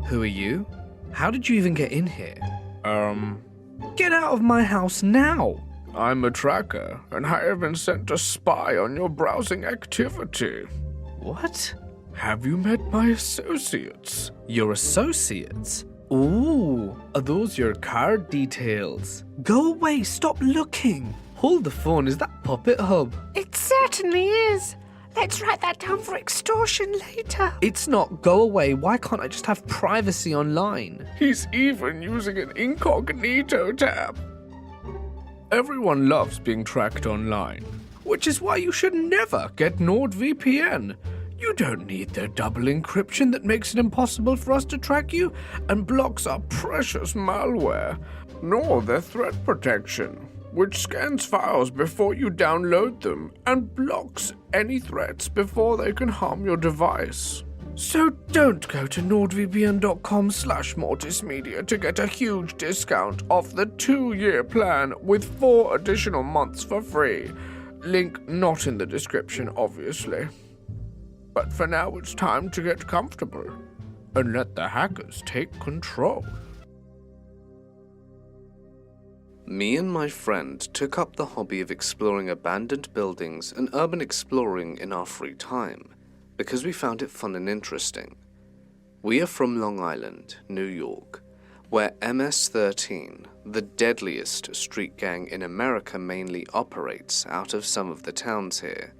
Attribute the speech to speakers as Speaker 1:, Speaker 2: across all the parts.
Speaker 1: Who are you? How did you even get in here? Get out of my house now!
Speaker 2: I'm a tracker, and I have been sent to spy on your browsing activity.
Speaker 1: What?
Speaker 2: Have you met my associates?
Speaker 1: Your associates? Ooh, are those your card details? Go away, stop looking! Hold the phone, is that Puppet Hub?
Speaker 3: It certainly is. Let's write that down for extortion later.
Speaker 1: It's not. Go away. Why can't I just have privacy online?
Speaker 2: He's even using an incognito tab. Everyone loves being tracked online, which is why you should never get NordVPN. You don't need their double encryption that makes it impossible for us to track you and blocks our precious malware, nor their threat protection, which scans files before you download them and blocks any threats before they can harm your device. So don't go to nordvpn.com/mortismedia to get a huge discount off the 2-year plan with 4 additional months for free. Link not in the description, obviously. But for now, it's time to get comfortable and let the hackers take control.
Speaker 4: Me and my friend took up the hobby of exploring abandoned buildings and urban exploring in our free time, because we found it fun and interesting. We are from Long Island, New York, where MS-13, the deadliest street gang in America, mainly operates out of some of the towns here.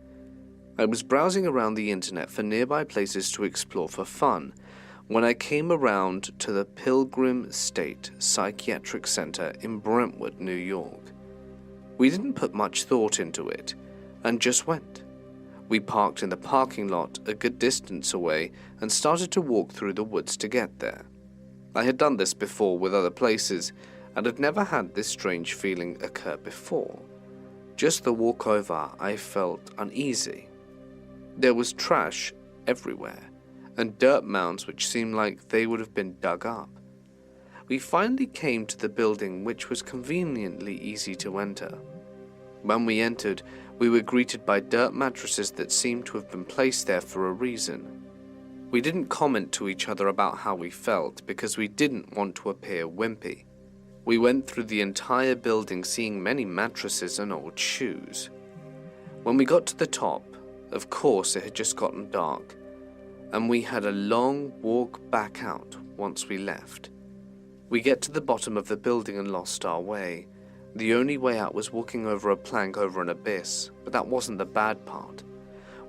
Speaker 4: I was browsing around the internet for nearby places to explore for fun when I came around to the Pilgrim State Psychiatric Center in Brentwood, New York. We didn't put much thought into it and just went. We parked in the parking lot a good distance away and started to walk through the woods to get there. I had done this before with other places and had never had this strange feeling occur before. Just the walk over, I felt uneasy. There was trash everywhere and dirt mounds which seemed like they would have been dug up. We finally came to the building, which was conveniently easy to enter. When we entered, we were greeted by dirt mattresses that seemed to have been placed there for a reason. We didn't comment to each other about how we felt because we didn't want to appear wimpy. We went through the entire building seeing many mattresses and old shoes. When we got to the top, of course it had just gotten dark, and we had a long walk back out once we left. We get to the bottom of the building and lost our way. The only way out was walking over a plank over an abyss, but that wasn't the bad part.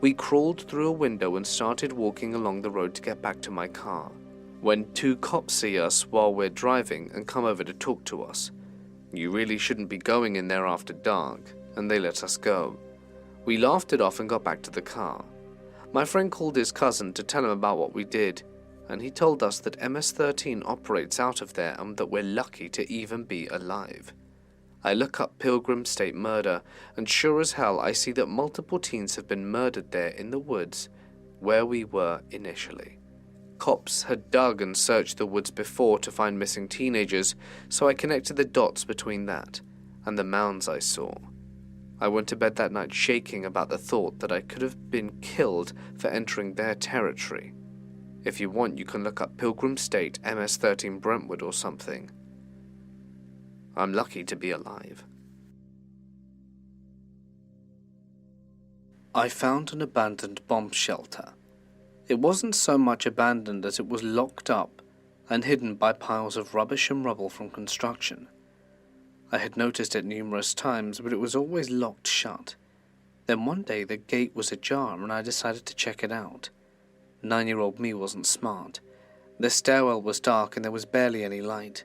Speaker 4: We crawled through a window and started walking along the road to get back to my car, when 2 cops see us while we're driving and come over to talk to us. You really shouldn't be going in there after dark, and they let us go. We laughed it off and got back to the car. My friend called his cousin to tell him about what we did, and he told us that MS-13 operates out of there and that we're lucky to even be alive. I look up Pilgrim State murder, and sure as hell I see that multiple teens have been murdered there in the woods where we were initially. Cops had dug and searched the woods before to find missing teenagers, so I connected the dots between that and the mounds I saw. I went to bed that night shaking about the thought that I could have been killed for entering their territory. If you want, you can look up Pilgrim State MS-13 Brentwood or something. I'm lucky to be alive. I found an abandoned bomb shelter. It wasn't so much abandoned as it was locked up and hidden by piles of rubbish and rubble from construction. I had noticed it numerous times, but it was always locked shut. Then one day the gate was ajar and I decided to check it out. 9-year-old me wasn't smart. The stairwell was dark and there was barely any light.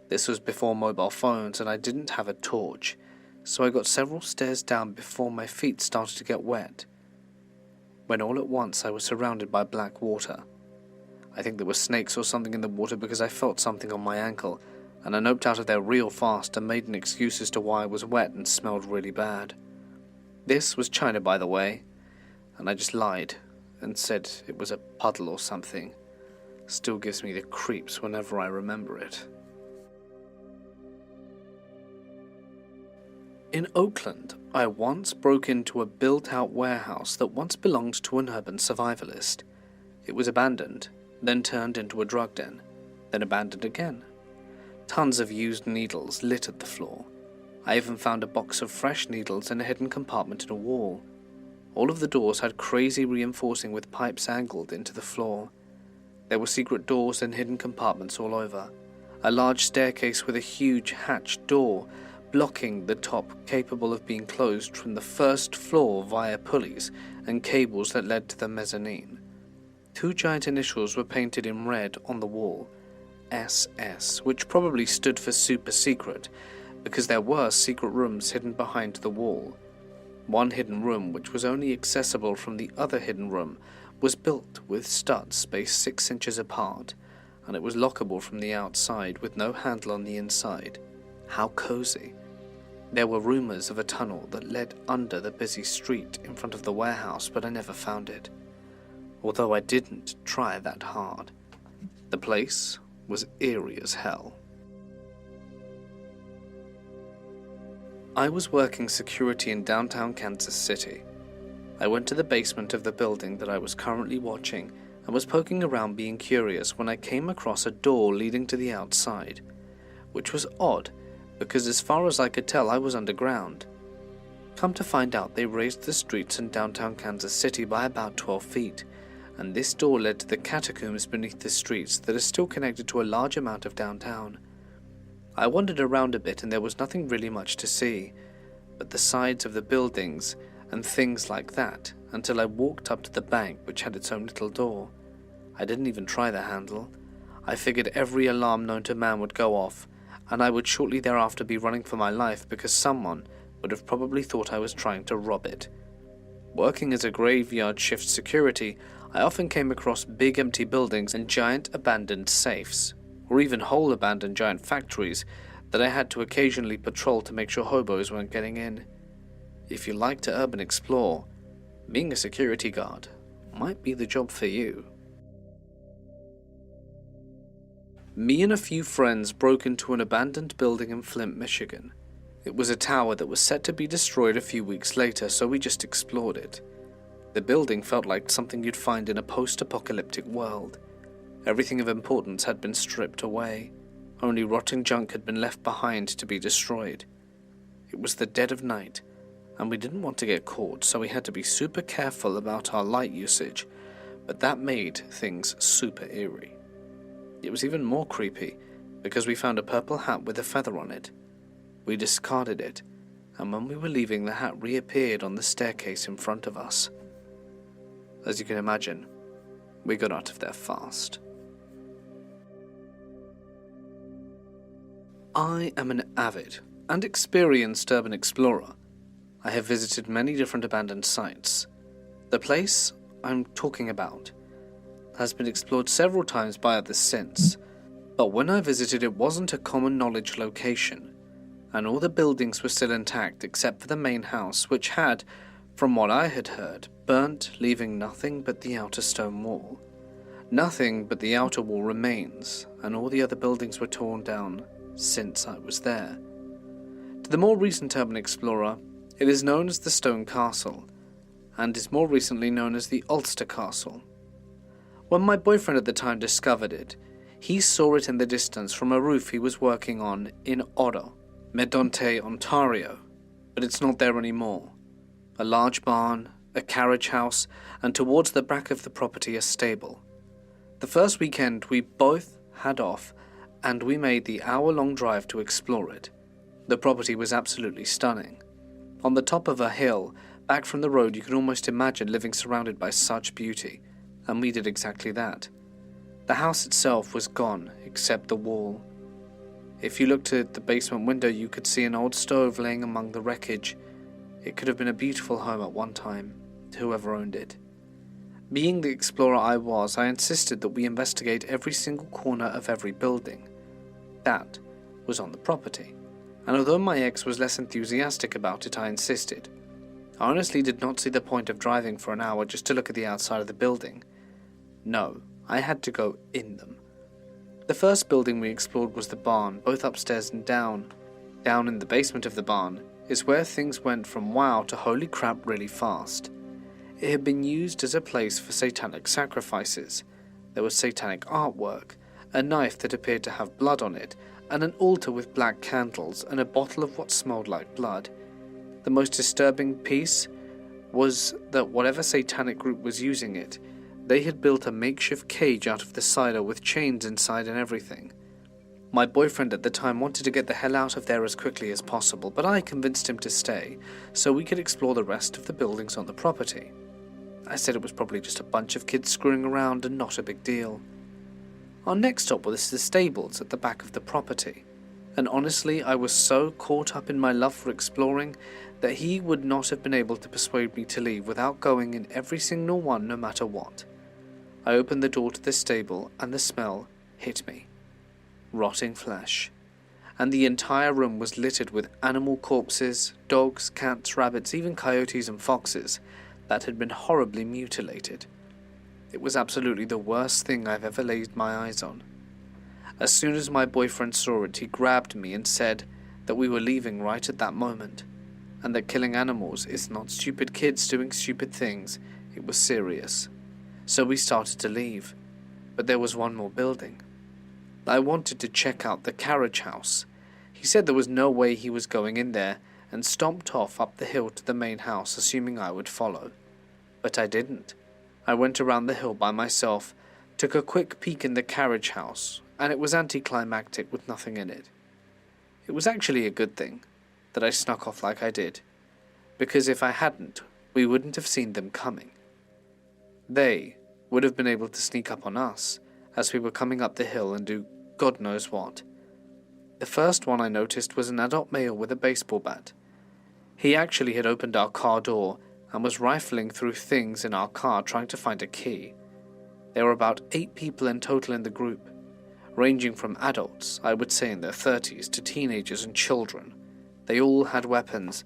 Speaker 4: This was before mobile phones and I didn't have a torch, so I got several stairs down before my feet started to get wet. When all at once I was surrounded by black water. I think there were snakes or something in the water because I felt something on my ankle, and I noped out of there real fast and made an excuse as to why I was wet and smelled really bad. This was China, by the way, and I just lied and said it was a puddle or something. Still gives me the creeps whenever I remember it. In Oakland, I once broke into a built-out warehouse that once belonged to an urban survivalist. It was abandoned, then turned into a drug den. then abandoned again. Tons of used needles littered the floor. I even found a box of fresh needles in a hidden compartment in a wall. All of the doors had crazy reinforcing with pipes angled into the floor. There were secret doors and hidden compartments all over. A large staircase with a huge hatched door blocking the top, capable of being closed from the first floor via pulleys and cables that led to the mezzanine. 2 giant initials were painted in red on the wall, SS, which probably stood for super secret, because there were secret rooms hidden behind the wall. One hidden room, which was only accessible from the other hidden room, was built with studs spaced 6 inches apart, and it was lockable from the outside with no handle on the inside. How cozy. There were rumors of a tunnel that led under the busy street in front of the warehouse, but I never found it. Although I didn't try that hard. The place was eerie as hell. I was working security in downtown Kansas City. I went to the basement of the building that I was currently watching and was poking around being curious when I came across a door leading to the outside, which was odd because as far as I could tell I was underground. Come to find out, they raised the streets in downtown Kansas City by about 12 feet, and this door led to the catacombs beneath the streets that are still connected to a large amount of downtown. I wandered around a bit and there was nothing really much to see, but the sides of the buildings and things like that, until I walked up to the bank, which had its own little door. I didn't even try the handle. I figured every alarm known to man would go off, and I would shortly thereafter be running for my life because someone would have probably thought I was trying to rob it. Working as a graveyard shift security, I often came across big empty buildings and giant abandoned safes, or even whole abandoned giant factories that I had to occasionally patrol to make sure hobos weren't getting in. If you like to urban explore, being a security guard might be the job for you. Me and a few friends broke into an abandoned building in Flint, Michigan. It was a tower that was set to be destroyed a few weeks later, so we just explored it. The building felt like something you'd find in a post-apocalyptic world. Everything of importance had been stripped away. Only rotting junk had been left behind to be destroyed. It was the dead of night, and we didn't want to get caught, so we had to be super careful about our light usage, but that made things super eerie. It was even more creepy because we found a purple hat with a feather on it. We discarded it, and when we were leaving, the hat reappeared on the staircase in front of us. As you can imagine, we got out of there fast. I am an avid and experienced urban explorer. I have visited many different abandoned sites. The place I'm talking about has been explored several times by others since, but when I visited it wasn't a common knowledge location, and all the buildings were still intact except for the main house, which had, from what I had heard, burnt, leaving nothing but the outer stone wall. Nothing but the outer wall remains, and all the other buildings were torn down since I was there. To the more recent urban explorer, it is known as the Stone Castle, and is more recently known as the Ulster Castle. When my boyfriend at the time discovered it, he saw it in the distance from a roof he was working on in Ottawa, Medonte, Ontario, but it's not there anymore. A large barn, a carriage house, and towards the back of the property a stable. The first weekend we both had off, and we made the hour-long drive to explore it. The property was absolutely stunning. On the top of a hill, back from the road, you could almost imagine living surrounded by such beauty, and we did exactly that. The house itself was gone, except the wall. If you looked at the basement window, you could see an old stove laying among the wreckage. It could have been a beautiful home at one time, to whoever owned it. Being the explorer I was, I insisted that we investigate every single corner of every building. That was on the property, and although my ex was less enthusiastic about it, I insisted. I honestly did not see the point of driving for an hour just to look at the outside of the building. No, I had to go in them. The first building we explored was the barn, both upstairs and down. Down in the basement of the barn is where things went from wow to holy crap really fast. It had been used as a place for satanic sacrifices. There was satanic artwork, a knife that appeared to have blood on it, and an altar with black candles and a bottle of what smelled like blood. The most disturbing piece was that whatever satanic group was using it, they had built a makeshift cage out of the silo with chains inside and everything. My boyfriend at the time wanted to get the hell out of there as quickly as possible, but I convinced him to stay so we could explore the rest of the buildings on the property. I said it was probably just a bunch of kids screwing around and not a big deal. Our next stop was the stables at the back of the property, and honestly I was so caught up in my love for exploring that he would not have been able to persuade me to leave without going in every single one no matter what. I opened the door to the stable and the smell hit me. Rotting flesh. And the entire room was littered with animal corpses, dogs, cats, rabbits, even coyotes and foxes that had been horribly mutilated. It was absolutely the worst thing I've ever laid my eyes on. As soon as my boyfriend saw it, he grabbed me and said that we were leaving right at that moment, and that killing animals is not stupid kids doing stupid things, it was serious. So we started to leave, but there was one more building. I wanted to check out the carriage house. He said there was no way he was going in there and stomped off up the hill to the main house, assuming I would follow. But I didn't. I went around the hill by myself, took a quick peek in the carriage house, and it was anticlimactic with nothing in it. It was actually a good thing that I snuck off like I did, because if I hadn't, we wouldn't have seen them coming. They would have been able to sneak up on us as we were coming up the hill and do God knows what. The first one I noticed was an adult male with a baseball bat. He actually had opened our car door and was rifling through things in our car trying to find a key. There were about 8 people in total in the group, ranging from adults, I would say in their 30s, to teenagers and children. They all had weapons,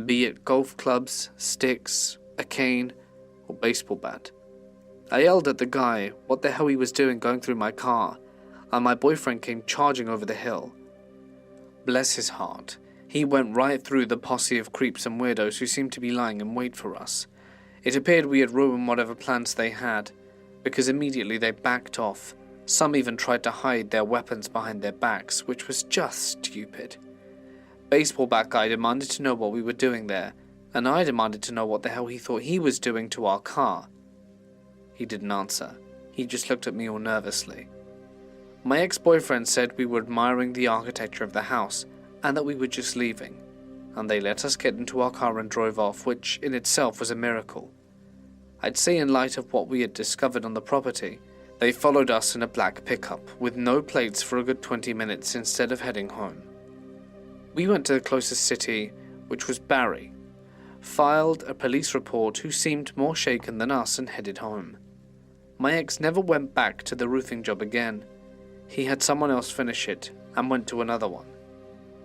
Speaker 4: be it golf clubs, sticks, a cane, or baseball bat. I yelled at the guy what the hell he was doing going through my car, and my boyfriend came charging over the hill. Bless his heart, he went right through the posse of creeps and weirdos who seemed to be lying in wait for us. It appeared we had ruined whatever plans they had, because immediately they backed off. Some even tried to hide their weapons behind their backs, which was just stupid. Baseball bat guy demanded to know what we were doing there, and I demanded to know what the hell he thought he was doing to our car. He didn't answer. He just looked at me all nervously. My ex-boyfriend said we were admiring the architecture of the house and that we were just leaving, and they let us get into our car and drove off, which in itself was a miracle. I'd say in light of what we had discovered on the property, they followed us in a black pickup with no plates for a good 20 minutes instead of heading home. We went to the closest city, which was Barrie, filed a police report who seemed more shaken than us and headed home. My ex never went back to the roofing job again. He had someone else finish it and went to another one.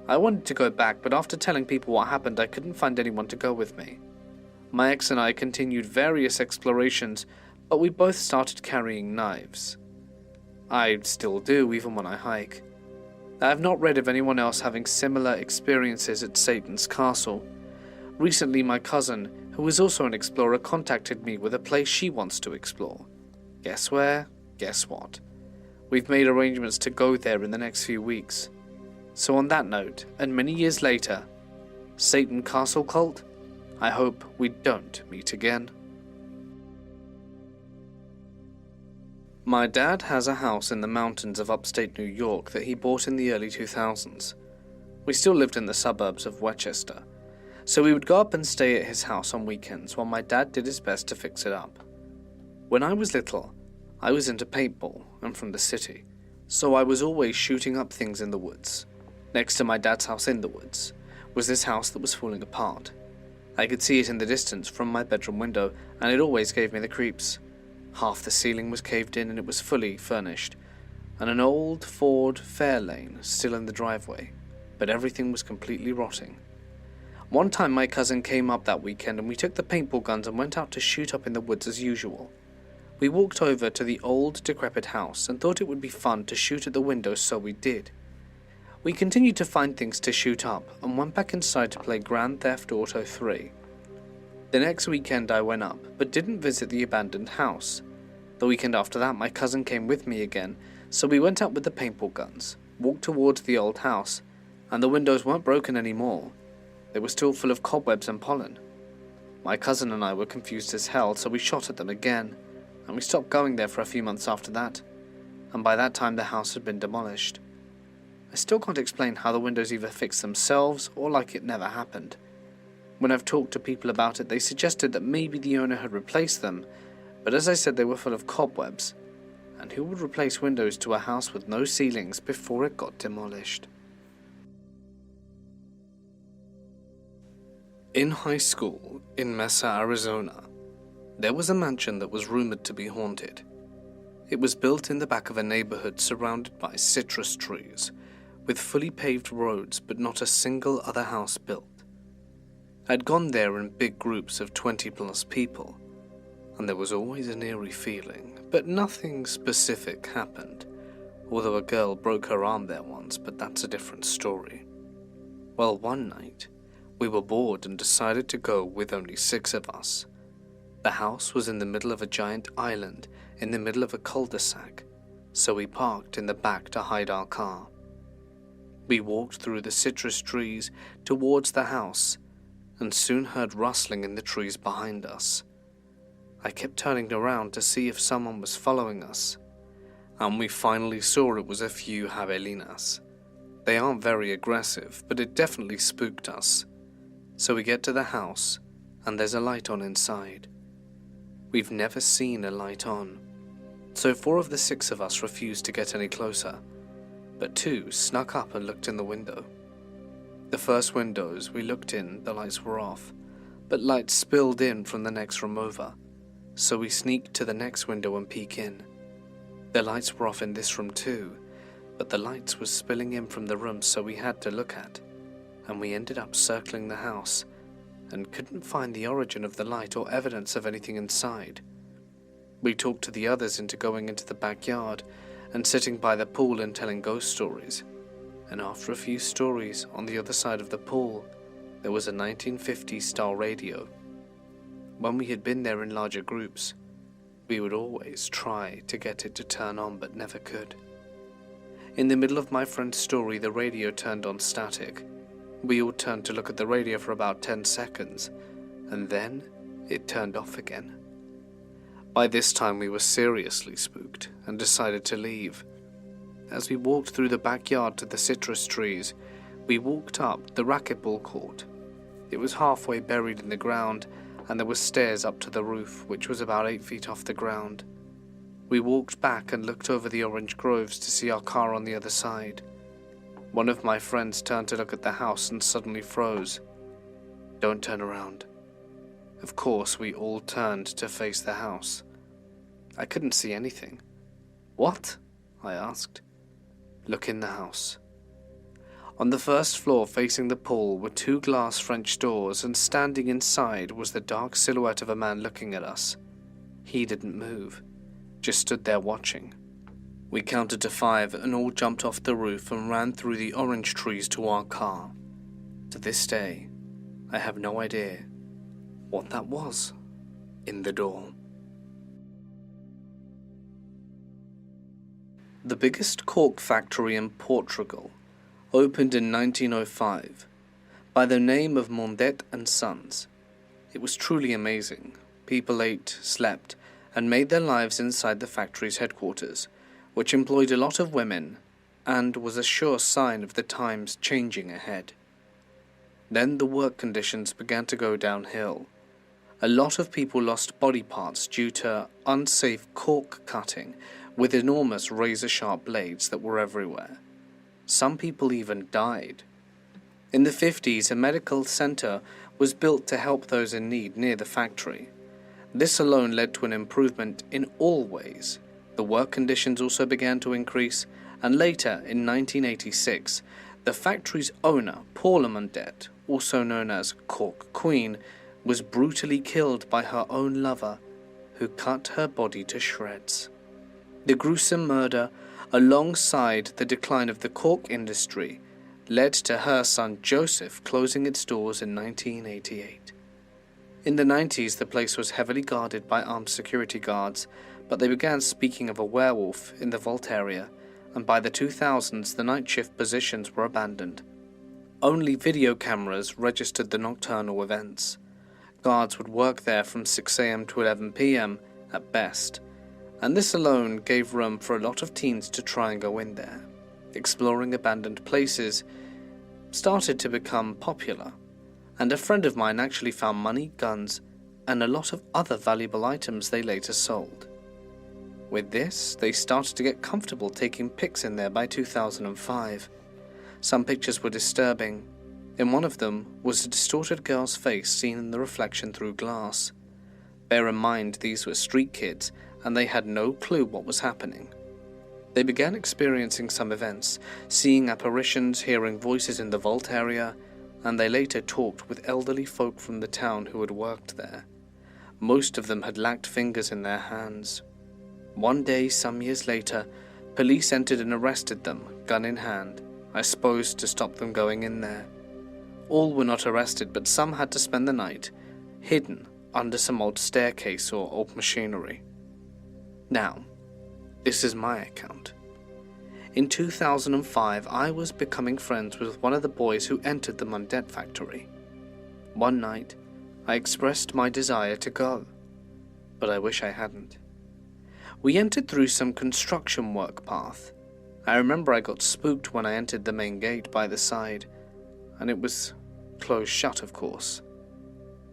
Speaker 4: I wanted to go back, but after telling people what happened, I couldn't find anyone to go with me. My ex and I continued various explorations, but we both started carrying knives. I still do, even when I hike. I have not read of anyone else having similar experiences at Satan's Castle. Recently, my cousin, who is also an explorer, contacted me with a place she wants to explore. Guess where? Guess what? We've made arrangements to go there in the next few weeks. So on that note, and many years later, Satan Castle Cult, I hope we don't meet again. My dad has a house in the mountains of upstate New York that he bought in the early 2000s. We still lived in the suburbs of Westchester, so we would go up and stay at his house on weekends while my dad did his best to fix it up. When I was little, I was into paintball and from the city, so I was always shooting up things in the woods. Next to my dad's house in the woods was this house that was falling apart. I could see it in the distance from my bedroom window, and it always gave me the creeps. Half the ceiling was caved in and it was fully furnished, and an old Ford Fairlane still in the driveway, but everything was completely rotting. One time my cousin came up that weekend and we took the paintball guns and went out to shoot up in the woods as usual. We walked over to the old decrepit house and thought it would be fun to shoot at the windows, so we did. We continued to find things to shoot up and went back inside to play Grand Theft Auto 3. The next weekend I went up, but didn't visit the abandoned house. The weekend after that my cousin came with me again, So we went up with the paintball guns, walked towards the old house, and the windows weren't broken anymore. They were still full of cobwebs and pollen. My cousin and I were confused as hell, so we shot at them again, and we stopped going there for a few months after that, and by that time the house had been demolished. I still can't explain how the windows either fixed themselves or like it never happened. When I've talked to people about it, they suggested that maybe the owner had replaced them, but as I said, they were full of cobwebs, and who would replace windows to a house with no ceilings before it got demolished? In high school in Mesa, Arizona, there was a mansion that was rumored to be haunted. It was built in the back of a neighborhood surrounded by citrus trees, with fully paved roads but not a single other house built. I'd gone there in big groups of 20 plus people, and there was always an eerie feeling, but nothing specific happened, although a girl broke her arm there once, but that's a different story. Well, one night, we were bored and decided to go with only 6 of us. The house was in the middle of a giant island in the middle of a cul-de-sac, so we parked in the back to hide our car. We walked through the citrus trees towards the house and soon heard rustling in the trees behind us. I kept turning around to see if someone was following us, and we finally saw it was a few javelinas. They aren't very aggressive, but it definitely spooked us. So we get to the house, and there's a light on inside. We've never seen a light on, so 4 of the 6 of us refused to get any closer, but 2 snuck up and looked in the window. The first windows we looked in, the lights were off, but light spilled in from the next room over, so we sneaked to the next window and peek in. The lights were off in this room too, but the lights was spilling in from the room, so we had to look at, and we ended up circling the house and couldn't find the origin of the light or evidence of anything inside. We talked to the others into going into the backyard and sitting by the pool and telling ghost stories, and after a few stories on the other side of the pool, there was a 1950s style radio. When we had been there in larger groups, we would always try to get it to turn on but never could. In the middle of my friend's story, the radio turned on static. We all turned to look at the radio for about 10 seconds, and then it turned off again. By this time we were seriously spooked and decided to leave. As we walked through the backyard to the citrus trees, we walked up the racquetball court. It was halfway buried in the ground, and there were stairs up to the roof, which was about 8 feet off the ground. We walked back and looked over the orange groves to see our car on the other side. One of my friends turned to look at the house and suddenly froze. "Don't turn around." Of course, we all turned to face the house. I couldn't see anything. "What?" I asked. "Look in the house." On the first floor facing the pool were 2 glass French doors, and standing inside was the dark silhouette of a man looking at us. He didn't move, just stood there watching. We counted to 5 and all jumped off the roof and ran through the orange trees to our car. To this day, I have no idea what that was in the door. The biggest cork factory in Portugal opened in 1905 by the name of Mondet and Sons. It was truly amazing. People ate, slept, and made their lives inside the factory's headquarters, which employed a lot of women and was a sure sign of the times changing ahead. Then the work conditions began to go downhill. A lot of people lost body parts due to unsafe cork cutting with enormous razor-sharp blades that were everywhere. Some people even died. In the 50s, a medical center was built to help those in need near the factory. This alone led to an improvement in all ways. The work conditions also began to increase, and later, in 1986, the factory's owner, Paula Mondet, also known as Cork Queen, was brutally killed by her own lover, who cut her body to shreds. The gruesome murder, alongside the decline of the cork industry, led to her son Joseph closing its doors in 1988. In the 90s, the place was heavily guarded by armed security guards, but they began speaking of a werewolf in the vault area, and by the 2000s the night shift positions were abandoned. Only video cameras registered the nocturnal events. Guards would work there from 6 a.m. to 11 p.m. at best, and this alone gave room for a lot of teens to try and go in there. Exploring abandoned places started to become popular, and a friend of mine actually found money, guns, and a lot of other valuable items they later sold. With this, they started to get comfortable taking pics in there by 2005. Some pictures were disturbing. In one of them was a distorted girl's face seen in the reflection through glass. Bear in mind these were street kids and they had no clue what was happening. They began experiencing some events, seeing apparitions, hearing voices in the vault area, and they later talked with elderly folk from the town who had worked there. Most of them had lacked fingers in their hands. One day, some years later, police entered and arrested them, gun in hand, I suppose to stop them going in there. All were not arrested, but some had to spend the night hidden under some old staircase or old machinery. Now, this is my account. In 2005, I was becoming friends with one of the boys who entered the Mundet factory. One night, I expressed my desire to go, but I wish I hadn't. We entered through some construction work path. I remember I got spooked when I entered the main gate by the side, and it was closed shut, of course.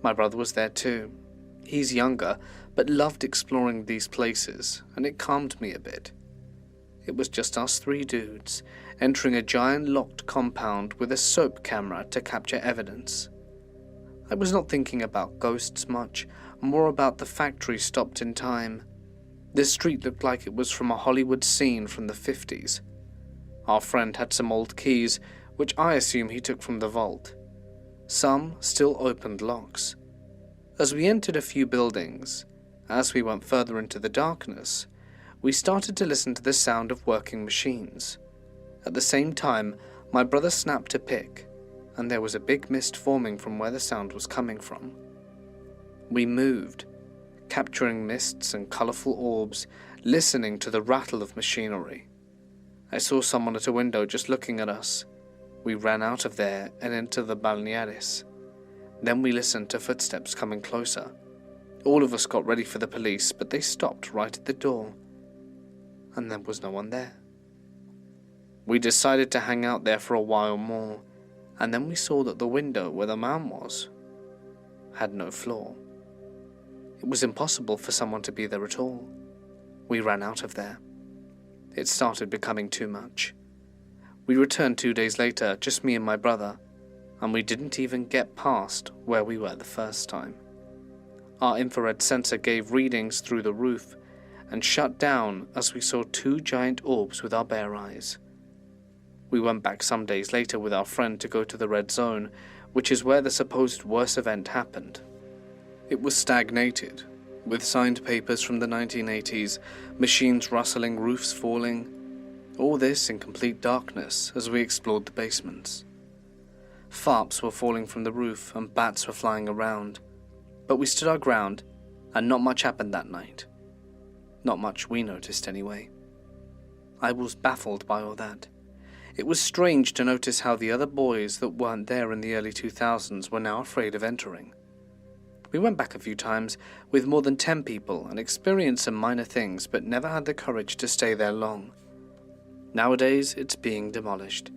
Speaker 4: My brother was there too. He's younger, but loved exploring these places, and it calmed me a bit. It was just us three dudes, entering a giant locked compound with a soap camera to capture evidence. I was not thinking about ghosts much, more about the factory stopped in time. This street looked like it was from a Hollywood scene from the 50s. Our friend had some old keys, which I assume he took from the vault. Some still opened locks. As we entered a few buildings, as we went further into the darkness, we started to listen to the sound of working machines. At the same time, my brother snapped a pic, and there was a big mist forming from where the sound was coming from. We moved, capturing mists and colourful orbs, listening to the rattle of machinery. I saw someone at a window just looking at us. We ran out of there and into the Balnearis. Then we listened to footsteps coming closer. All of us got ready for the police, but they stopped right at the door, and there was no one there. We decided to hang out there for a while more, and then we saw that the window where the man was had no floor. It was impossible for someone to be there at all. We ran out of there. It started becoming too much. We returned 2 days later, just me and my brother, and we didn't even get past where we were the first time. Our infrared sensor gave readings through the roof and shut down as we saw 2 giant orbs with our bare eyes. We went back some days later with our friend to go to the red zone, which is where the supposed worst event happened. It was stagnated, with signed papers from the 1980s, machines rustling, roofs falling. All this in complete darkness as we explored the basements. Farps were falling from the roof and bats were flying around, but we stood our ground and not much happened that night. Not much we noticed anyway. I was baffled by all that. It was strange to notice how the other boys that weren't there in the early 2000s were now afraid of entering. We went back a few times with more than 10 people and experienced some minor things, but never had the courage to stay there long. Nowadays, it's being demolished.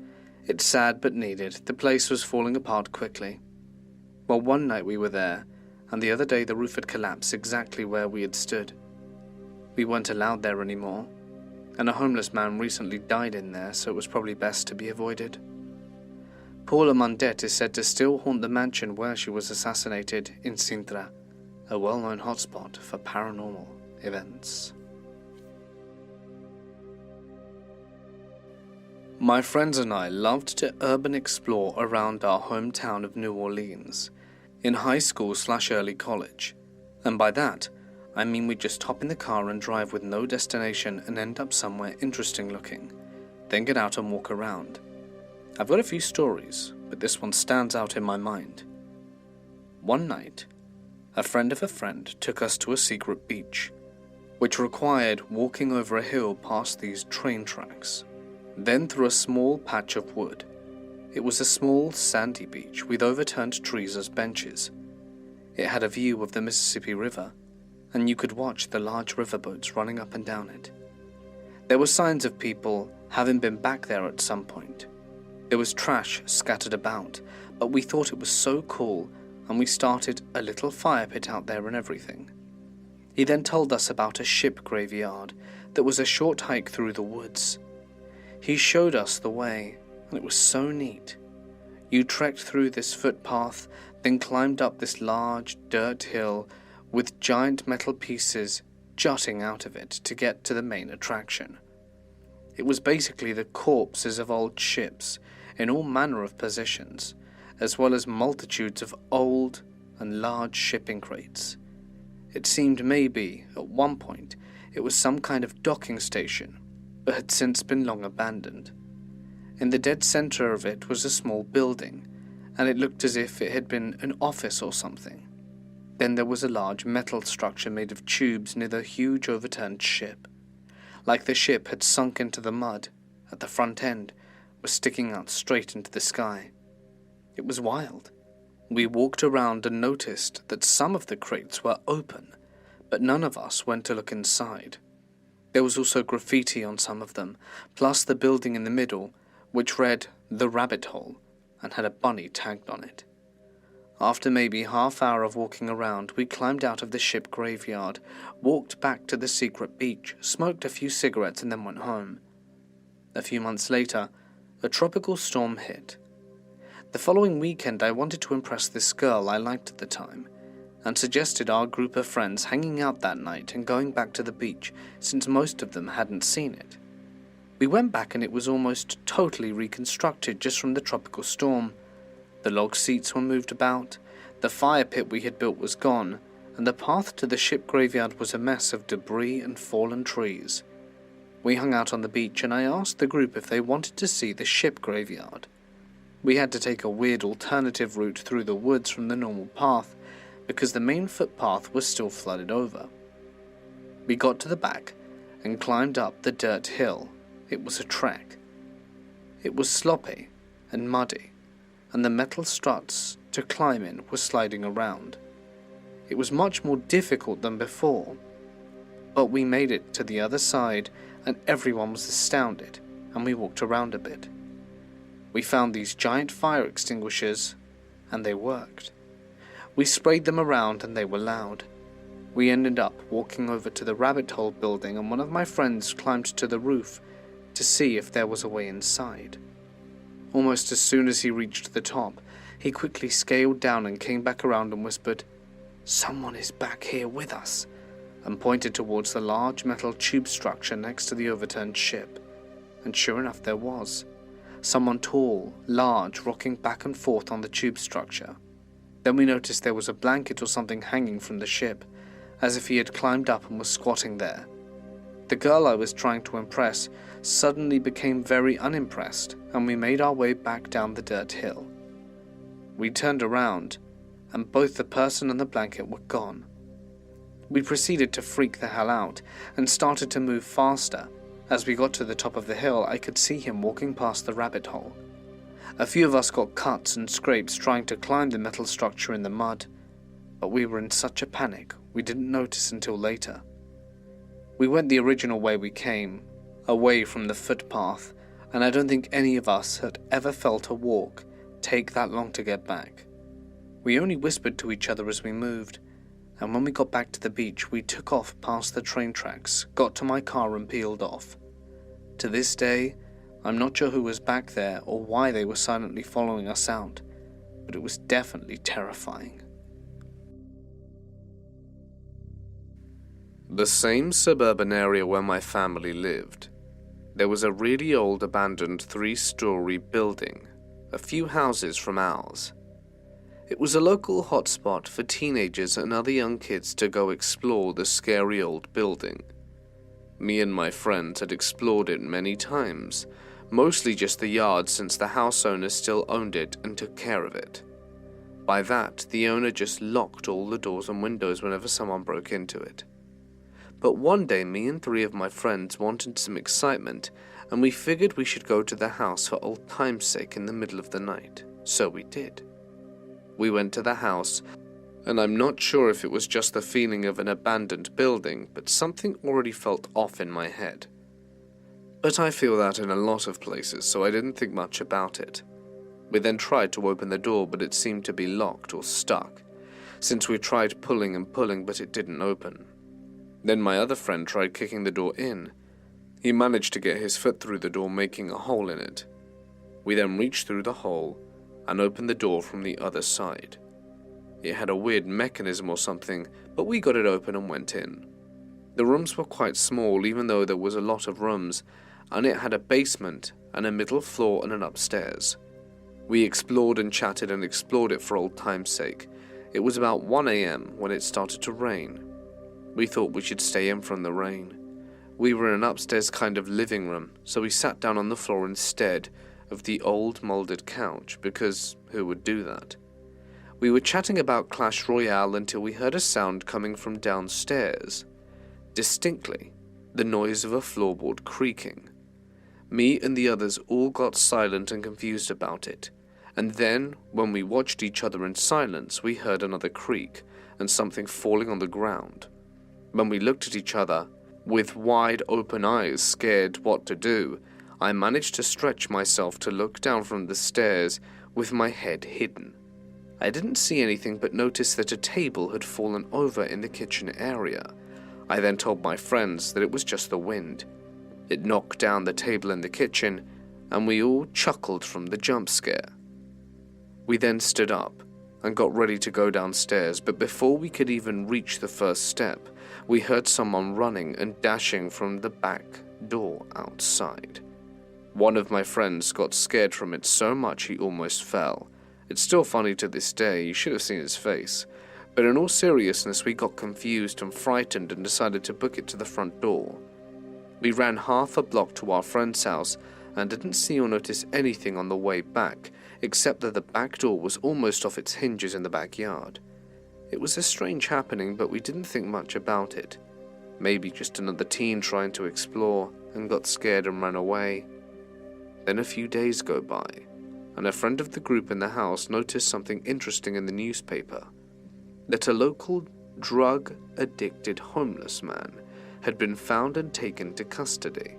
Speaker 4: It's sad but needed. The place was falling apart quickly. Well, one night we were there, and the other day the roof had collapsed exactly where we had stood. We weren't allowed there anymore, and a homeless man recently died in there, so it was probably best to be avoided. Paula Mundet is said to still haunt the mansion where she was assassinated in Sintra, a well-known hotspot for paranormal events. My friends and I loved to urban explore around our hometown of New Orleans, in high school/early college, and by that, I mean we'd just hop in the car and drive with no destination and end up somewhere interesting looking, then get out and walk around. I've got a few stories, but this one stands out in my mind. One night, a friend of a friend took us to a secret beach, which required walking over a hill past these train tracks. then through a small patch of wood. It was a small, sandy beach with overturned trees as benches. It had a view of the Mississippi River, and you could watch the large riverboats running up and down it. There were signs of people having been back there at some point. There was trash scattered about, but we thought it was so cool, and we started a little fire pit out there and everything. He then told us about a ship graveyard that was a short hike through the woods. He showed us the way, and it was so neat. You trekked through this footpath, then climbed up this large dirt hill with giant metal pieces jutting out of it to get to the main attraction. It was basically the corpses of old ships in all manner of positions, as well as multitudes of old and large shipping crates. It seemed maybe, at one point, it was some kind of docking station, but had since been long abandoned. In the dead center of it was a small building, and it looked as if it had been an office or something. Then there was a large metal structure made of tubes near the huge overturned ship. Like the ship had sunk into the mud, at the front end, was sticking out straight into the sky. It was wild. We walked around and noticed that some of the crates were open, but none of us went to look inside. There was also graffiti on some of them, plus the building in the middle, which read The Rabbit Hole, and had a bunny tagged on it. After maybe half hour of walking around, we climbed out of the ship graveyard, walked back to the secret beach, smoked a few cigarettes, and then went home. A few months later, a tropical storm hit. The following weekend, I wanted to impress this girl I liked at the time, and suggested our group of friends hanging out that night and going back to the beach, since most of them hadn't seen it. We went back and it was almost totally reconstructed just from the tropical storm. The log seats were moved about, the fire pit we had built was gone, and the path to the ship graveyard was a mess of debris and fallen trees. We hung out on the beach and I asked the group if they wanted to see the ship graveyard. We had to take a weird alternative route through the woods from the normal path because the main footpath was still flooded over. We got to the back and climbed up the dirt hill. It was a trek. It was sloppy and muddy, and the metal struts to climb in were sliding around. It was much more difficult than before, but we made it to the other side and everyone was astounded, and we walked around a bit. We found these giant fire extinguishers, and they worked. We sprayed them around and they were loud. We ended up walking over to the Rabbit Hole building, and one of my friends climbed to the roof to see if there was a way inside. Almost as soon as he reached the top, he quickly scaled down and came back around and whispered, "Someone is back here with us," and pointed towards the large metal tube structure next to the overturned ship. And sure enough, there was. Someone tall, large, rocking back and forth on the tube structure. Then we noticed there was a blanket or something hanging from the ship, as if he had climbed up and was squatting there. The girl I was trying to impress suddenly became very unimpressed, and we made our way back down the dirt hill. We turned around, and both the person and the blanket were gone. We proceeded to freak the hell out, and started to move faster. As we got to the top of the hill, I could see him walking past the rabbit hole. A few of us got cuts and scrapes trying to climb the metal structure in the mud, but we were in such a panic we didn't notice until later. We went the original way we came, away from the footpath, and I don't think any of us had ever felt a walk take that long to get back. We only whispered to each other as we moved, and when we got back to the beach, we took off past the train tracks, got to my car and peeled off. To this day, I'm not sure who was back there or why they were silently following us out, but it was definitely terrifying.
Speaker 2: The same suburban area where my family lived, there was a really old abandoned 3-story building, a few houses from ours. It was a local hotspot for teenagers and other young kids to go explore the scary old building. Me and my friends had explored it many times, mostly just the yard since the house owner still owned it and took care of it. By that, the owner just locked all the doors and windows whenever someone broke into it.
Speaker 4: But one day, me and 3 of my friends wanted some excitement, and we figured we should go to the house for old time's sake in the middle of the night. So we did. We went to the house, and I'm not sure if it was just the feeling of an abandoned building, but something already felt off in my head. But I feel that in a lot of places, so I didn't think much about it. We then tried to open the door, but it seemed to be locked or stuck, since we tried pulling and pulling, but it didn't open. Then my other friend tried kicking the door in. He managed to get his foot through the door, making a hole in it. We then reached through the hole and opened the door from the other side. It had a weird mechanism or something, but we got it open and went in. The rooms were quite small, even though there was a lot of rooms, and it had a basement and a middle floor and an upstairs. We explored and chatted and explored it for old time's sake. It was about 1 a.m. when it started to rain. We thought we should stay in from the rain. We were in an upstairs kind of living room, so we sat down on the floor instead of the old molded couch, because who would do that? We were chatting about Clash Royale until we heard a sound coming from downstairs. Distinctly, the noise of a floorboard creaking. Me and the others all got silent and confused about it, and then, when we watched each other in silence, we heard another creak and something falling on the ground. When we looked at each other, with wide open eyes, scared what to do, I managed to stretch myself to look down from the stairs with my head hidden. I didn't see anything but noticed that a table had fallen over in the kitchen area. I then told my friends that it was just the wind. It knocked down the table in the kitchen, and we all chuckled from the jump scare. We then stood up and got ready to go downstairs, but before we could even reach the first step, we heard someone running and dashing from the back door outside. One of my friends got scared from it so much he almost fell. It's still funny to this day, you should have seen his face. But in all seriousness, we got confused and frightened and decided to book it to the front door. We ran half a block to our friend's house and didn't see or notice anything on the way back, except that the back door was almost off its hinges in the backyard. It was a strange happening, but we didn't think much about it. Maybe just another teen trying to explore and got scared and ran away. Then a few days go by, and a friend of the group in the house noticed something interesting in the newspaper, that a local drug-addicted homeless man had been found and taken to custody.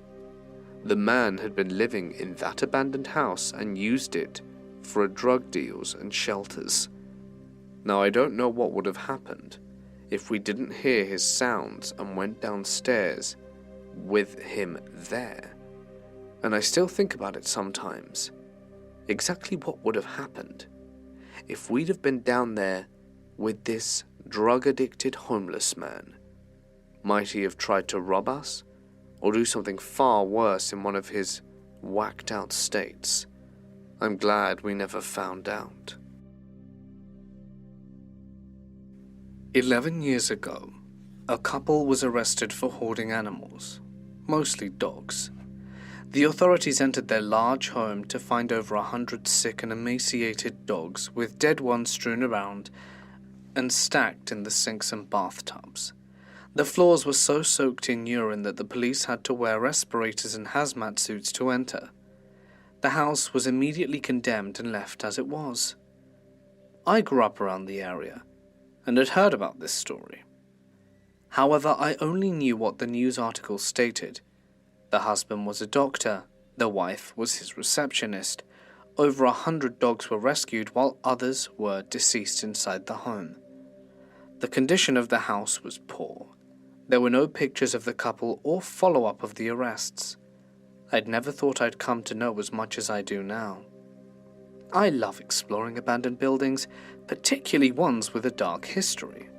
Speaker 4: The man had been living in that abandoned house and used it for drug deals and shelters. Now, I don't know what would have happened if we didn't hear his sounds and went downstairs with him there. And I still think about it sometimes. Exactly what would have happened if we'd have been down there with this drug-addicted homeless man? Might he have tried to rob us, or do something far worse in one of his whacked-out states? I'm glad we never found out. 11 years ago, a couple was arrested for hoarding animals, mostly dogs. The authorities entered their large home to find over 100 sick and emaciated dogs with dead ones strewn around and stacked in the sinks and bathtubs. The floors were so soaked in urine that the police had to wear respirators and hazmat suits to enter. The house was immediately condemned and left as it was. I grew up around the area and had heard about this story. However, I only knew what the news article stated. The husband was a doctor, the wife was his receptionist. Over 100 dogs were rescued while others were deceased inside the home. The condition of the house was poor. There were no pictures of the couple or follow-up of the arrests. I'd never thought I'd come to know as much as I do now. I love exploring abandoned buildings, particularly ones with a dark history.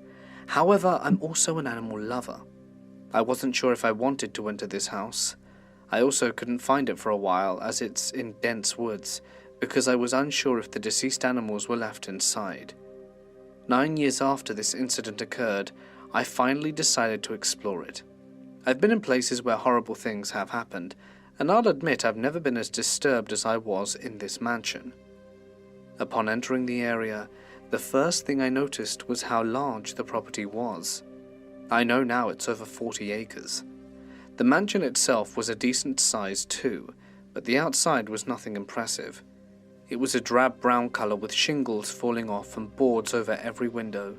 Speaker 4: However, I'm also an animal lover. I wasn't sure if I wanted to enter this house. I also couldn't find it for a while as it's in dense woods, because I was unsure if the deceased animals were left inside. 9 years after this incident occurred, I finally decided to explore it. I've been in places where horrible things have happened, and I'll admit I've never been as disturbed as I was in this mansion. Upon entering the area, the first thing I noticed was how large the property was. I know now it's over 40 acres. The mansion itself was a decent size too, but the outside was nothing impressive. It was a drab brown colour with shingles falling off and boards over every window.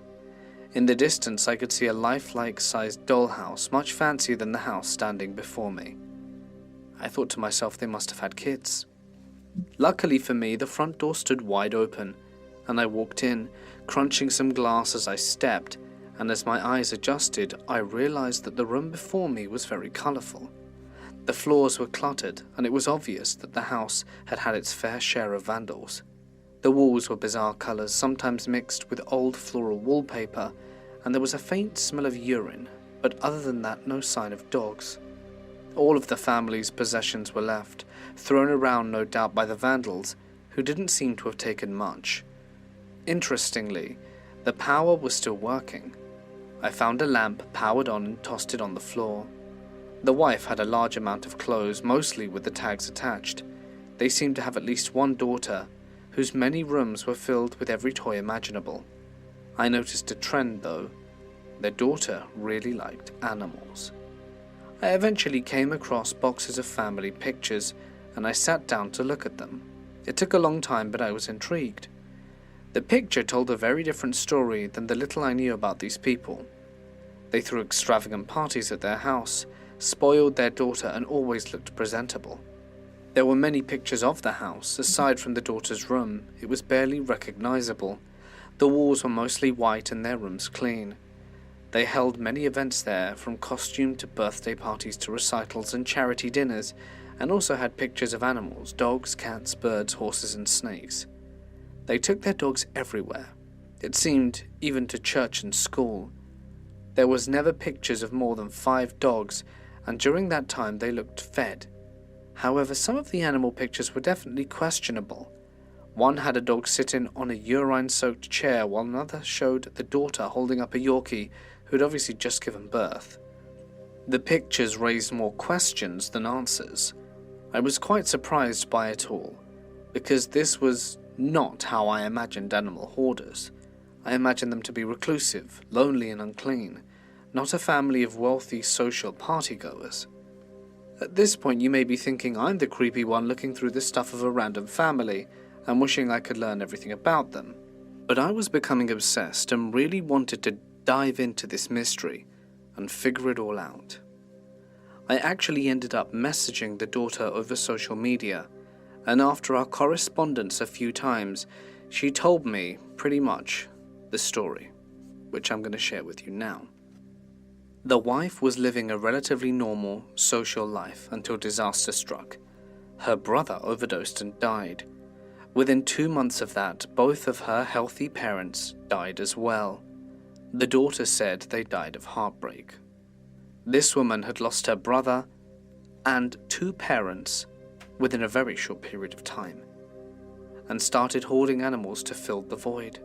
Speaker 4: In the distance I could see a lifelike-sized dollhouse, much fancier than the house standing before me. I thought to myself they must have had kids. Luckily for me, the front door stood wide open, and I walked in, crunching some glass as I stepped, and as my eyes adjusted, I realized that the room before me was very colourful. The floors were cluttered, and it was obvious that the house had had its fair share of vandals. The walls were bizarre colours, sometimes mixed with old floral wallpaper, and there was a faint smell of urine, but other than that, no sign of dogs. All of the family's possessions were left, thrown around no doubt by the vandals, who didn't seem to have taken much. Interestingly, the power was still working. I found a lamp, powered on, and tossed it on the floor. The wife had a large amount of clothes, mostly with the tags attached. They seemed to have at least one daughter, whose many rooms were filled with every toy imaginable. I noticed a trend, though. Their daughter really liked animals. I eventually came across boxes of family pictures, and I sat down to look at them. It took a long time, but I was intrigued. The picture told a very different story than the little I knew about these people. They threw extravagant parties at their house, spoiled their daughter, and always looked presentable. There were many pictures of the house. Aside from the daughter's room, it was barely recognizable. The walls were mostly white and their rooms clean. They held many events there, from costume to birthday parties to recitals and charity dinners, and also had pictures of animals, dogs, cats, birds, horses, and snakes. They took their dogs everywhere. It seemed even to church and school. There was never pictures of more than 5 dogs, and during that time they looked fed. However, some of the animal pictures were definitely questionable. One had a dog sitting on a urine-soaked chair, while another showed the daughter holding up a Yorkie who had obviously just given birth. The pictures raised more questions than answers. I was quite surprised by it all, because this was not how I imagined animal hoarders. I imagined them to be reclusive, lonely and unclean, not a family of wealthy social partygoers. At this point you may be thinking I'm the creepy one looking through the stuff of a random family and wishing I could learn everything about them. But I was becoming obsessed and really wanted to dive into this mystery and figure it all out. I actually ended up messaging the daughter over social media, and after our correspondence a few times, she told me pretty much the story, which I'm going to share with you now. The wife was living a relatively normal, social life until disaster struck. Her brother overdosed and died. Within 2 months of that, both of her healthy parents died as well. The daughter said they died of heartbreak. This woman had lost her brother and 2 parents within a very short period of time, and started hoarding animals to fill the void.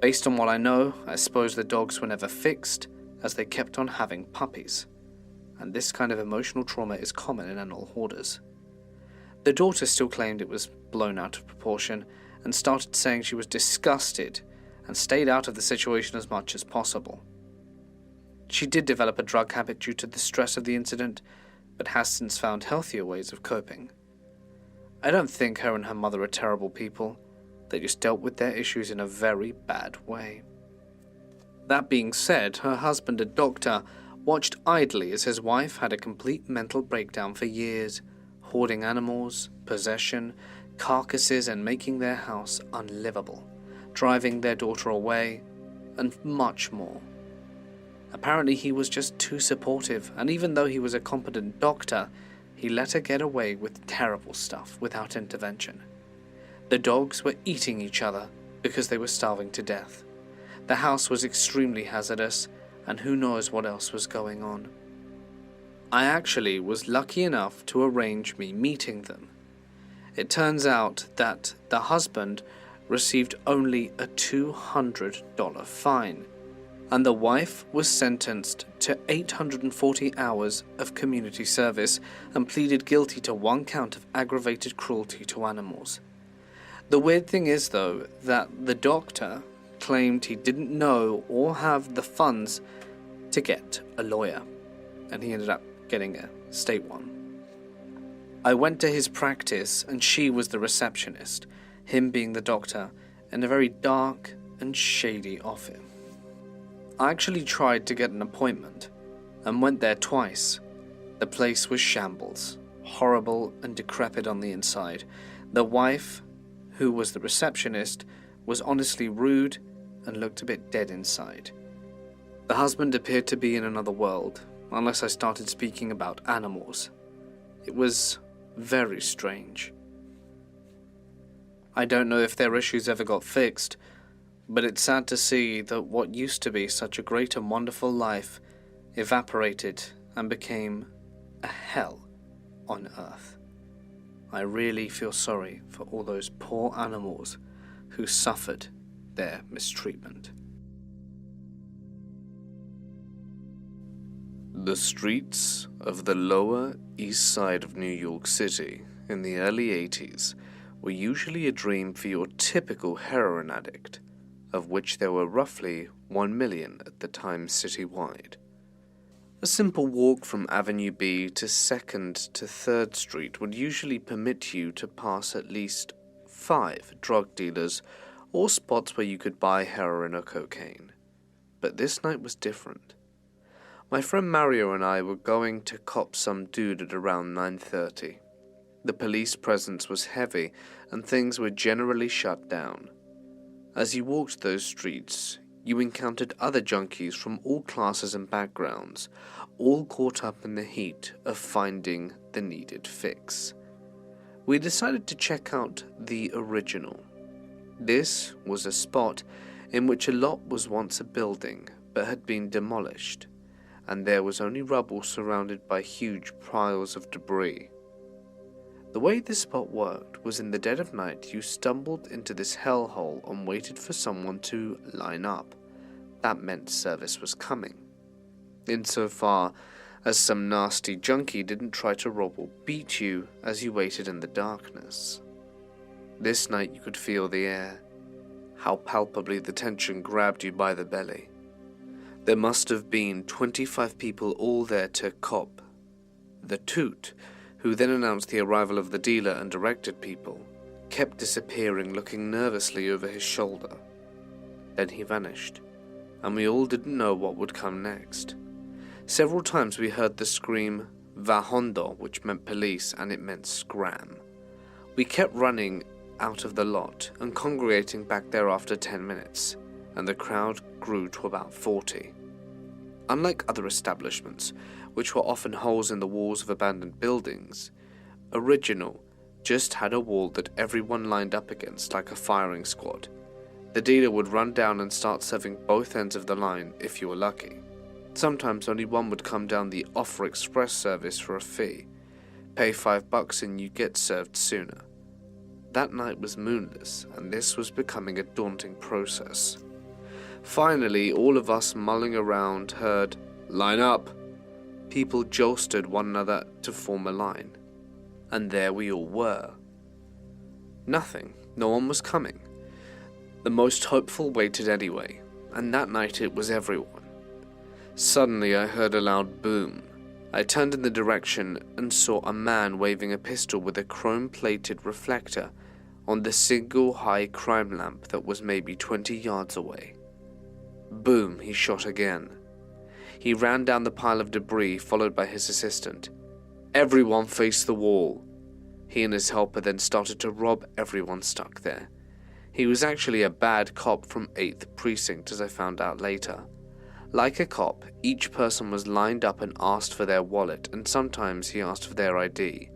Speaker 4: Based on what I know, I suppose the dogs were never fixed, as they kept on having puppies, and this kind of emotional trauma is common in animal hoarders. The daughter still claimed it was blown out of proportion, and started saying she was disgusted and stayed out of the situation as much as possible. She did develop a drug habit due to the stress of the incident, but has since found healthier ways of coping. I don't think her and her mother are terrible people. They just dealt with their issues in a very bad way. That being said, her husband, a doctor, watched idly as his wife had a complete mental breakdown for years, hoarding animals, possession, carcasses, and making their house unlivable, driving their daughter away, and much more. Apparently he was just too supportive, and even though he was a competent doctor, he let her get away with terrible stuff without intervention. The dogs were eating each other because they were starving to death. The house was extremely hazardous, and who knows what else was going on. I actually was lucky enough to arrange me meeting them. It turns out that the husband received only a $200 fine, and the wife was sentenced to 840 hours of community service and pleaded guilty to 1 count of aggravated cruelty to animals. The weird thing is, though, that the doctor claimed he didn't know or have the funds to get a lawyer, and he ended up getting a state one. I went to his practice, and she was the receptionist, him being the doctor, in a very dark and shady office. I actually tried to get an appointment, and went there twice. The place was shambles, horrible and decrepit on the inside. The wife, who was the receptionist, was honestly rude and looked a bit dead inside. The husband appeared to be in another world, unless I started speaking about animals. It was very strange. I don't know if their issues ever got fixed, but it's sad to see that what used to be such a great and wonderful life evaporated and became a hell on earth. I really feel sorry for all those poor animals who suffered their mistreatment. The streets of the Lower East Side of New York City in the early 80s were usually a dream for your typical heroin addict, of which there were roughly 1 million at the time citywide. A simple walk from Avenue B to 2nd to 3rd Street would usually permit you to pass at least 5 drug dealers or spots where you could buy heroin or cocaine. But this night was different. My friend Mario and I were going to cop some dude at around 9:30. The police presence was heavy and things were generally shut down. As you walked those streets, you encountered other junkies from all classes and backgrounds, all caught up in the heat of finding the needed fix. We decided to check out the Original. This was a spot in which a lot was once a building but had been demolished, and there was only rubble surrounded by huge piles of debris. The way this spot worked was in the dead of night you stumbled into this hellhole and waited for someone to line up. That meant service was coming. Insofar as some nasty junkie didn't try to rob or beat you as you waited in the darkness. This night you could feel the air, how palpably the tension grabbed you by the belly. There must have been 25 people all there to cop the toot, who then announced the arrival of the dealer and directed people, kept disappearing, looking nervously over his shoulder. Then he vanished, and we all didn't know what would come next. Several times we heard the scream, "Va Hondo," which meant police, and it meant scram. We kept running out of the lot and congregating back there after 10 minutes, and the crowd grew to about 40. Unlike other establishments, which were often holes in the walls of abandoned buildings, Original just had a wall that everyone lined up against like a firing squad. The dealer would run down and start serving both ends of the line if you were lucky. Sometimes only one would come down the Offer Express service for a fee. Pay $5 and you get served sooner. That night was moonless, and this was becoming a daunting process. Finally, all of us mulling around heard, "Line up." People jostled one another to form a line. And there we all were. Nothing. No one was coming. The most hopeful waited anyway, and that night it was everyone. Suddenly I heard a loud boom. I turned in the direction and saw a man waving a pistol with a chrome-plated reflector on the single high crime lamp that was maybe 20 yards away. Boom, he shot again. He ran down the pile of debris, followed by his assistant. Everyone faced the wall. He and his helper then started to rob everyone stuck there. He was actually a bad cop from 8th Precinct, as I found out later. Like a cop, each person was lined up and asked for their wallet, and sometimes he asked for their ID.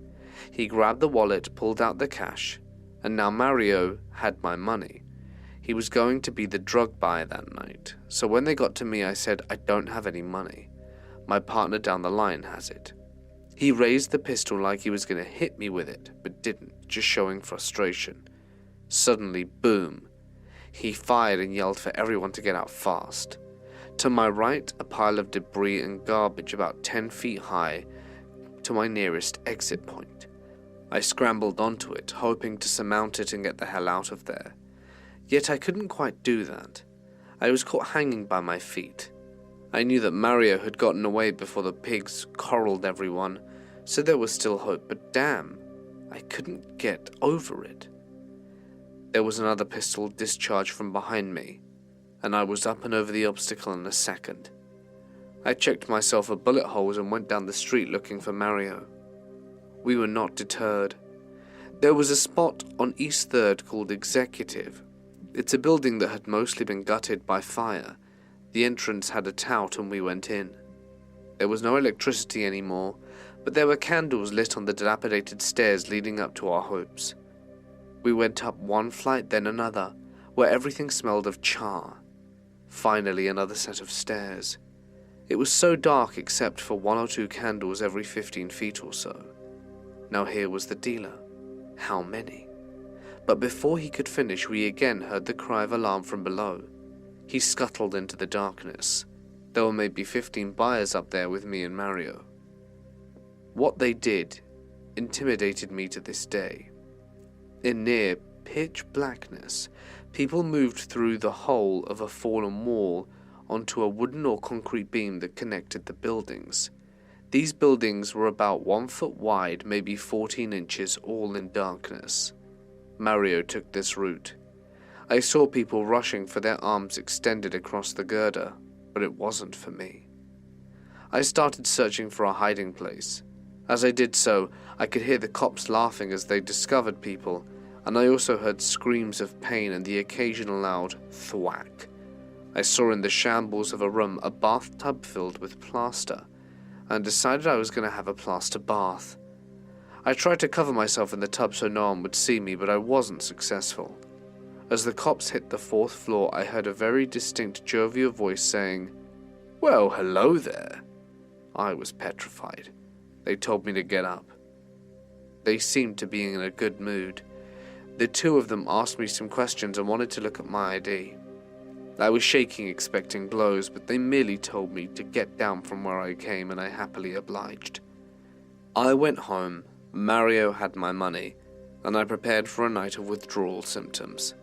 Speaker 4: He grabbed the wallet, pulled out the cash, and now Mario had my money. He was going to be the drug buyer that night, so when they got to me I said, "I don't have any money. My partner down the line has it." He raised the pistol like he was going to hit me with it, but didn't, just showing frustration. Suddenly, boom. He fired and yelled for everyone to get out fast. To my right, a pile of debris and garbage about 10 feet high to my nearest exit point. I scrambled onto it, hoping to surmount it and get the hell out of there. Yet I couldn't quite do that. I was caught hanging by my feet. I knew that Mario had gotten away before the pigs corralled everyone, so there was still hope, but damn, I couldn't get over it. There was another pistol discharged from behind me, and I was up and over the obstacle in a second. I checked myself for bullet holes and went down the street looking for Mario. We were not deterred. There was a spot on East 3rd called Executive. It's a building that had mostly been gutted by fire. The entrance had a tout and we went in. There was no electricity anymore, but there were candles lit on the dilapidated stairs leading up to our hopes. We went up one flight, then another, where everything smelled of char. Finally, another set of stairs. It was so dark except for 1 or 2 candles every 15 feet or so. Now here was the dealer. How many? But before he could finish, we again heard the cry of alarm from below. He scuttled into the darkness. There were maybe 15 buyers up there with me and Mario. What they did intimidated me to this day. In near pitch blackness, people moved through the hole of a fallen wall onto a wooden or concrete beam that connected the buildings. These buildings were about 1 foot wide, maybe 14 inches, all in darkness. Mario took this route. I saw people rushing for their arms extended across the girder, but it wasn't for me. I started searching for a hiding place. As I did so, I could hear the cops laughing as they discovered people, and I also heard screams of pain and the occasional loud thwack. I saw in the shambles of a room a bathtub filled with plaster, and decided I was going to have a plaster bath. I tried to cover myself in the tub so no one would see me, but I wasn't successful. As the cops hit the 4th floor, I heard a very distinct jovial voice saying, "Well, hello there." I was petrified. They told me to get up. They seemed to be in a good mood. The 2 of them asked me some questions and wanted to look at my ID. I was shaking, expecting blows, but they merely told me to get down from where I came, and I happily obliged. I went home, Mario had my money, and I prepared for a night of withdrawal symptoms.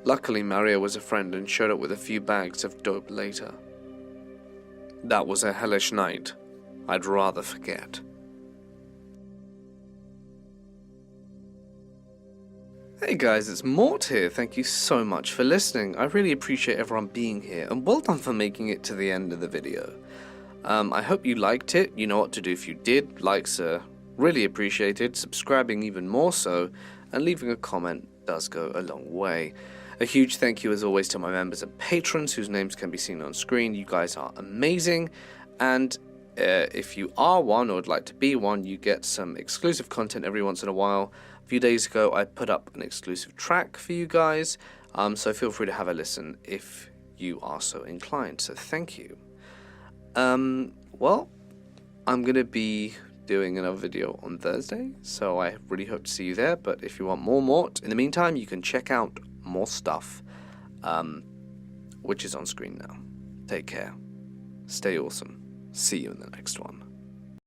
Speaker 4: Luckily, Mario was a friend and showed up with a few bags of dope later. That was a hellish night. I'd rather forget. Hey guys, it's Mort here. Thank you so much for listening. I really appreciate everyone being here, and well done for making it to the end of the video. I hope you liked it. You know what to do if you did. Likes are really appreciated, subscribing even more so, and leaving a comment does go a long way. A huge thank you as always to my members and patrons whose names can be seen on screen. You guys are amazing, and if you are one or would like to be one, you get some exclusive content every once in a while. A few days ago I put up an exclusive track for you guys, so feel free to have a listen if you are so inclined, so thank you. Well, I'm going to be doing another video on Thursday, so I really hope to see you there, but if you want more Mort, in the meantime you can check out more stuff, which is on screen now. Take care. Stay awesome. See you in the next one.